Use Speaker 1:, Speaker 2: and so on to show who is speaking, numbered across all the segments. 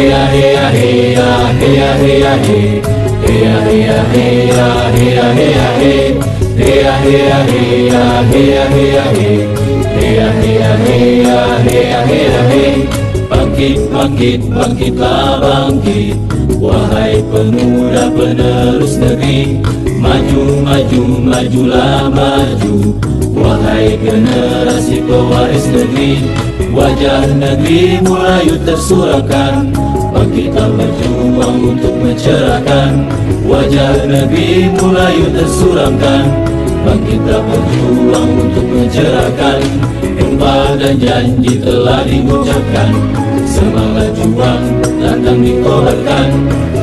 Speaker 1: Heya heya heya heya heya he. Heya heya heya heya heya he. Heya heya heya heya heya he. Heya heya heya heya heya he. Bangkit, bangkit, bangkitlah bangkit, wahai pemuda penerus negeri. Maju, maju, majulah maju, wahai generasi pewaris negeri. Wajah negeri mulai tersurahkan, bangkitlah berjuang untuk mencerahkan. Wajah negeri mulai tersuramkan, bangkitlah berjuang untuk mencerahkan. Sumpah dan janji telah diucapkan, semangat juang lantang dikobarkan,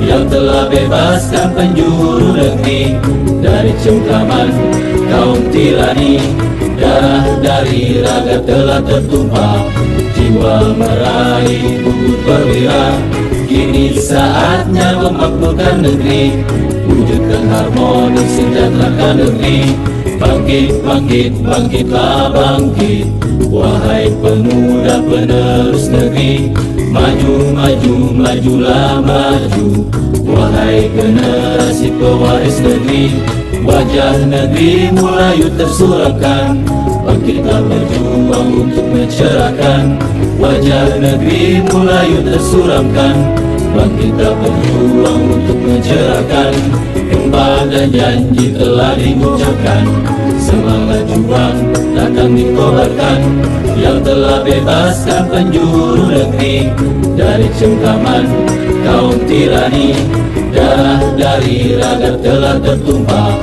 Speaker 1: yang telah bebaskan penjuru negeri dari cengkraman kaum tirani. Darah dari raga telah tertumpah, jiwa meraih gugur perwira. Kini saatnya memakmurkan negeri, wujudkan harmoni sejahterakan negeri. Bangkit, bangkit, bangkitlah bangkit, wahai pemuda penerus negeri. Maju, maju, majulah maju, wahai generasi pewaris negeri. Wajah negeri mulai tersurahkan, bangkitlah berjuang untuk mencerahkan. Wajah negeri mulai tersuramkan, bangkitlah berjuang untuk mencerahkan. Sumpah dan janji telah diucapkan, semangat juang lantang dikobarkan, yang telah bebaskan penjuru negeri dari cengkraman kaum tirani. Darah dari raga telah tertumpah,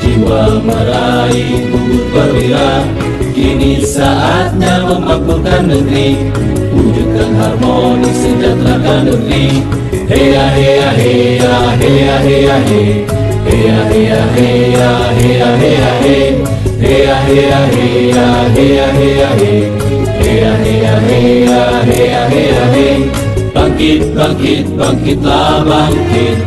Speaker 1: jiwa meraih gugur perwira. Kini saatnya memakmurkan negeri, wujudkan harmoni sejahterakan negeri. Heya heya heya heya heya he. Heya heya heya heya heya he. Heya heya heya heya heya he. Heya heya heya heya heya he. Bangkit, bangkit, bangkitlah bangkit,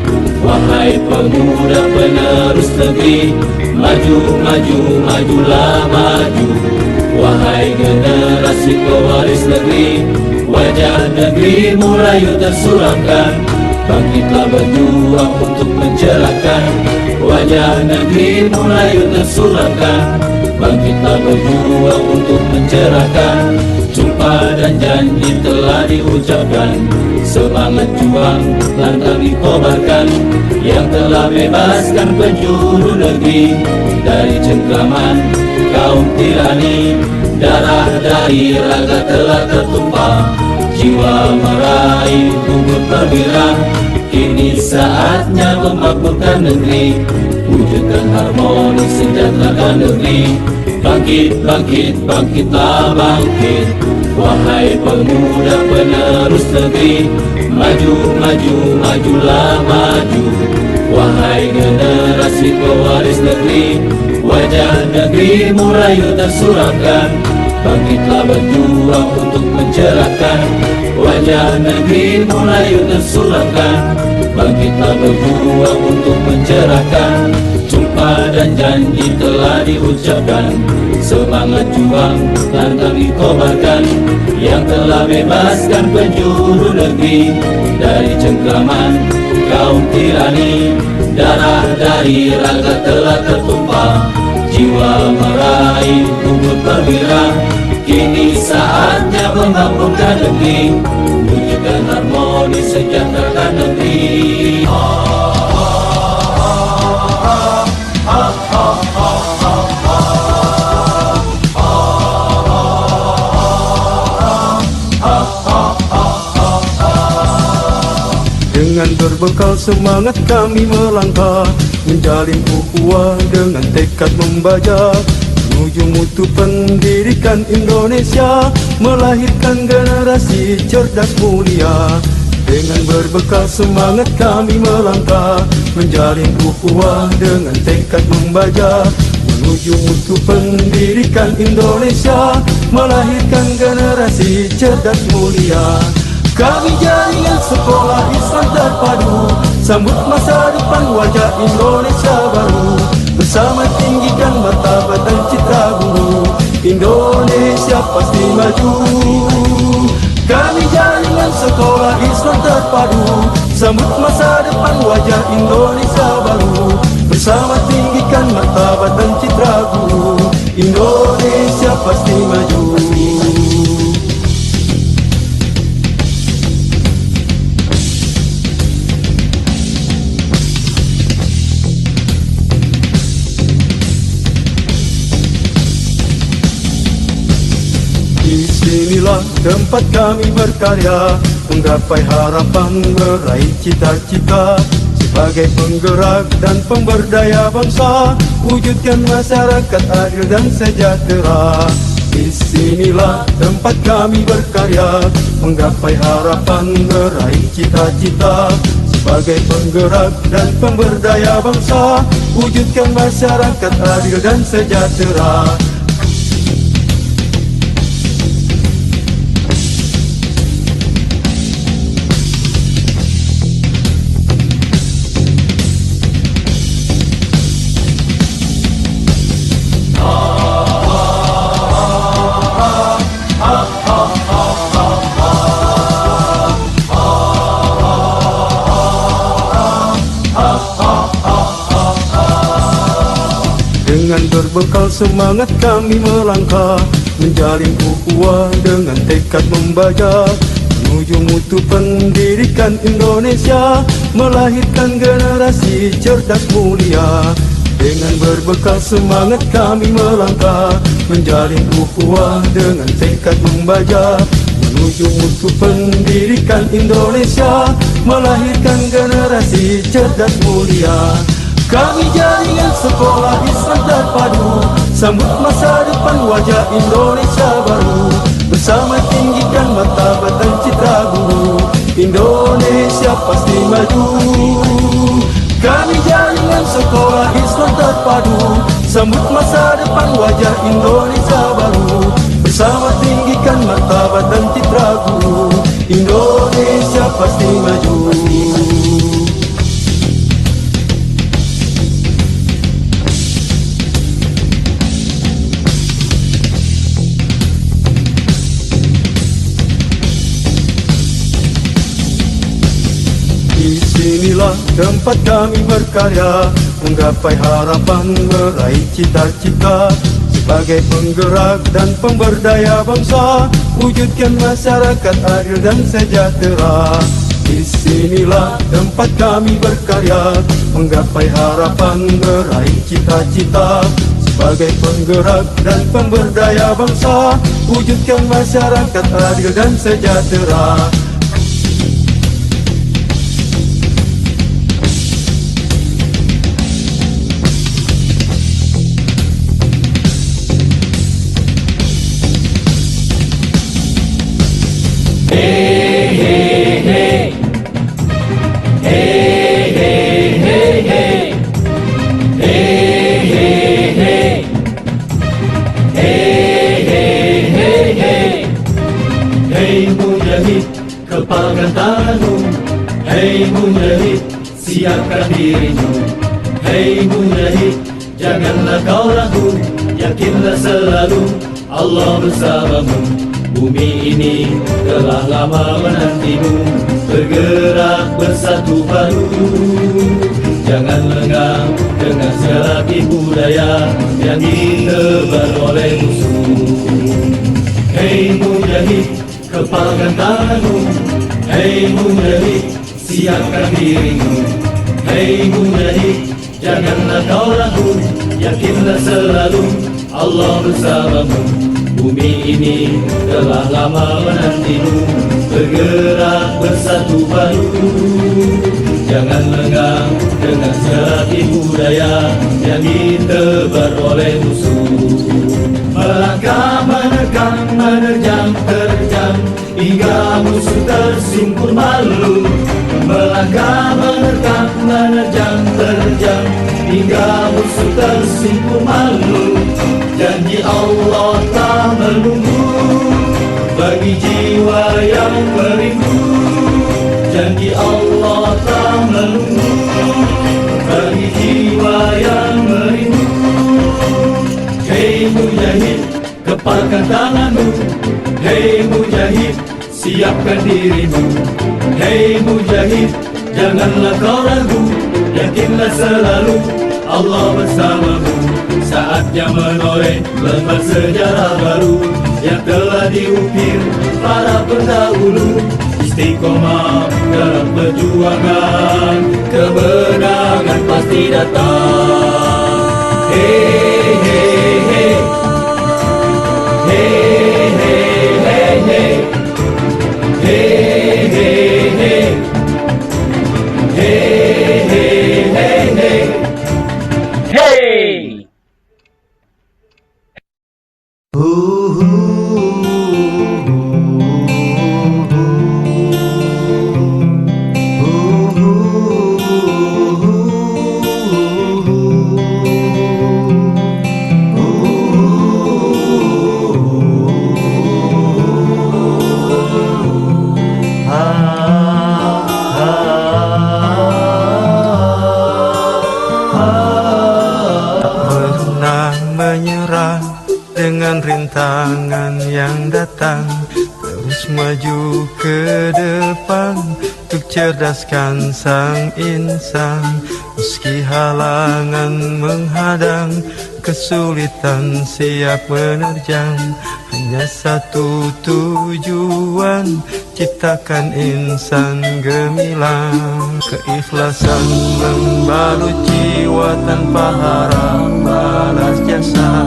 Speaker 1: wahai pemuda penerus negeri. Maju, maju, majulah maju, wahai generasi pewaris negeri. Wajah negeri mulai tersurahkan, bangkitlah berjuang untuk mencerahkan. Wajah negeri mulai tersurahkan, bangkitlah berjuang untuk mencerahkan. Sumpah dan janji telah diucapkan, semangat juang lantang dikobarkan, yang telah bebaskan penjuru negeri dari cengkraman kaum tirani. Darah dari raga telah tertumpah, jiwa meraih gugur perwira. Kini saatnya memakmurkan negeri, wujudkan harmoni sejahterakan negeri. Bangkit, bangkit, bangkitlah bangkit, wahai pemuda penerus negeri. Maju, maju, majulah maju, wahai generasi pewaris negeri. Wajah negeri mulai tersurahkan, bangkitlah berjuang untuk mencerahkan. Wajah negeri mulai tersurahkan, bangkitlah berjuang untuk mencerahkan. Sumpah dan janji telah diucapkan, semangat juang lantang dikobarkan, yang telah bebaskan penjuru negeri dari cengkraman kaum tirani. Darah dari raga telah tertumpah, jiwa meraih gugur perwira. Kini saatnya memakmurkan negeri, wujudkan harmoni sejahterakan negeri.
Speaker 2: Dengan berbekal semangat kami melangkah, menjalin ukhuwah dengan tekad membaja, menuju mutu pendidikan Indonesia, melahirkan generasi cerdas mulia. Dengan berbekal semangat kami melangkah, menjalin ukhuwah dengan tekad membaja, menuju mutu pendidikan Indonesia, melahirkan generasi cerdas mulia. Kami jaringan sekolah Islam terpadu, sambut masa depan wajah Indonesia baru. Bersama tinggikan martabat dan citra guru, Indonesia pasti maju. Kami jaringan sekolah Islam terpadu, sambut masa depan wajah Indonesia baru. Bersama tinggikan martabat dan citra guru, Indonesia pasti maju. Disinilah tempat kami berkarya, menggapai harapan, meraih cita-cita. Sebagai penggerak dan pemberdaya bangsa, wujudkan masyarakat adil dan sejahtera. Disinilah tempat kami berkarya, menggapai harapan, meraih cita-cita. Sebagai penggerak dan pemberdaya bangsa, wujudkan masyarakat adil dan sejahtera. Dengan berbekal semangat kami melangkah, menjalin ukhuwah dengan tekad membaca, menuju mutu pendidikan Indonesia, melahirkan generasi cerdas mulia. Dengan berbekal semangat kami melangkah, menjalin ukhuwah dengan tekad membaca, menuju mutu pendidikan Indonesia, melahirkan generasi cerdas mulia. Kami jaringan sekolah Islam terpadu, sambut masa depan wajah Indonesia baru. Bersama tinggikan martabat dan citra guru, Indonesia pasti maju. Kami jaringan sekolah Islam terpadu, sambut masa depan wajah Indonesia baru. Bersama tinggikan martabat dan citra guru, Indonesia pasti maju. Disinilah tempat kami berkarya, menggapai harapan, meraih cita-cita. Sebagai penggerak dan pemberdaya bangsa, wujudkan masyarakat adil dan sejahtera. Disinilah tempat kami berkarya, menggapai harapan, meraih cita-cita. Sebagai penggerak dan pemberdaya bangsa, wujudkan masyarakat adil dan sejahtera.
Speaker 1: Hei mujahid, kepalkan tanganmu. Hei mujahid, siapkan dirimu. Hei mujahid, janganlah kau ragu, yakinlah selalu Allah bersamamu. Bumi ini telah lama menantimu, bergerak bersatu padu. Jangan lengah dengan segala tipu daya yang ditebar oleh musuh. Hei mujahid, kepalkan tanganmu. Hei mujahid, siapkan dirimu. Hei mujahid, janganlah kau ragu, yakinlah selalu Allah bersamamu. Bumi ini telah lama menantimu, bergerak bersatu padu. Jangan lengah dengan segala tipu daya yang ditebar oleh musuh. Melangkah, menerkam, menerjang, terjang, hingga musuh tersungkur malu. Melangkah, menerkam, menerjang, terjang, hingga musuh tersungkur malu. Janji Allah tak menunggu bagi jiwa yang merindu. Janji Allah tak menunggu bagi jiwa yang merindu. Hei mujahid, kepalkan tanganmu. Hei mujahid, siapkan dirimu. Hei mujahid, janganlah kau ragu, yakinlah selalu Allah bersamamu. Saatnya menoreh lembar sejarah baru yang telah diukir para pendahulu. Istiqomah dalam perjuangan, kemenangan pasti datang. Hei, hei, hei. Hei, hei, hei, hei. Hei, hei, hei. Hei, hei, hei, hei.
Speaker 3: Hey!
Speaker 2: Pernah menyerah dengan rintangan yang datang, terus maju ke depan untuk cerdaskan sang insan. Meski halangan menghadang, kesulitan siap menerjang, hanya satu tujuan, ciptakan insan gemilang. Keikhlasan membalut jiwa tanpa harap balas jasa,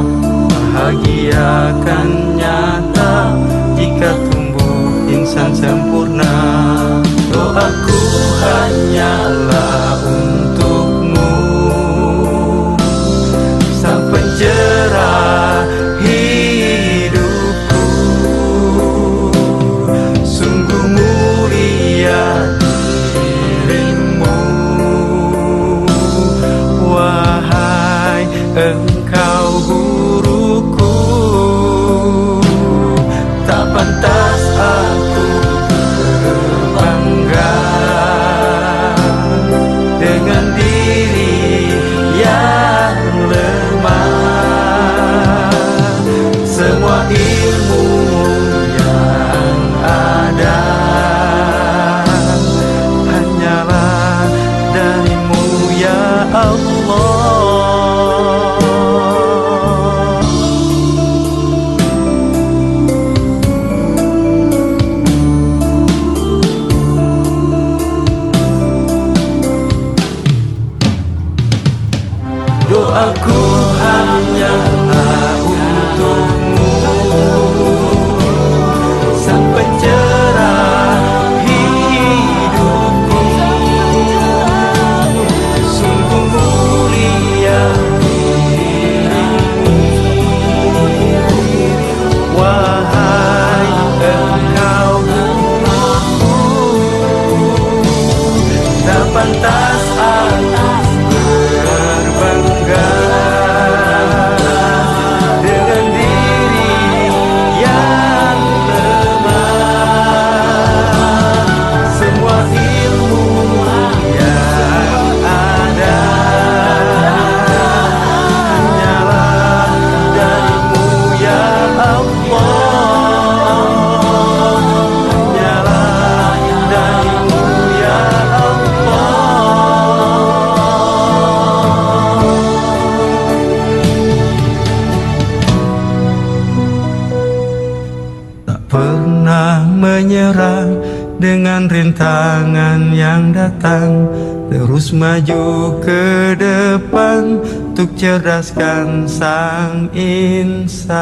Speaker 2: bahagia akan nyata jika tumbuh insan sempurna. Doaku hanyalah untukmu, sang pencerah hidupku. Sungguh mulia dirimu, wahai engkau guruku. Tak pantas aku berbangga dengan diri yang lemah. Semua ilmu yang ada hanyalah darimu ya Allah. Doaku hanyalah untukmu, sang pencerah hidupku. Sungguh mulia dirimu, wahai engkau guruku. Tak pantas aku berbangga dengan diri yang lemah. Semua ilmu yang ada hanyalah darimu ya Allah. Hanyalah darimu ya Allah. Tak pernah menyerah dengan rintangan yang datang, terus maju ke depan untuk cerdaskan sang insan.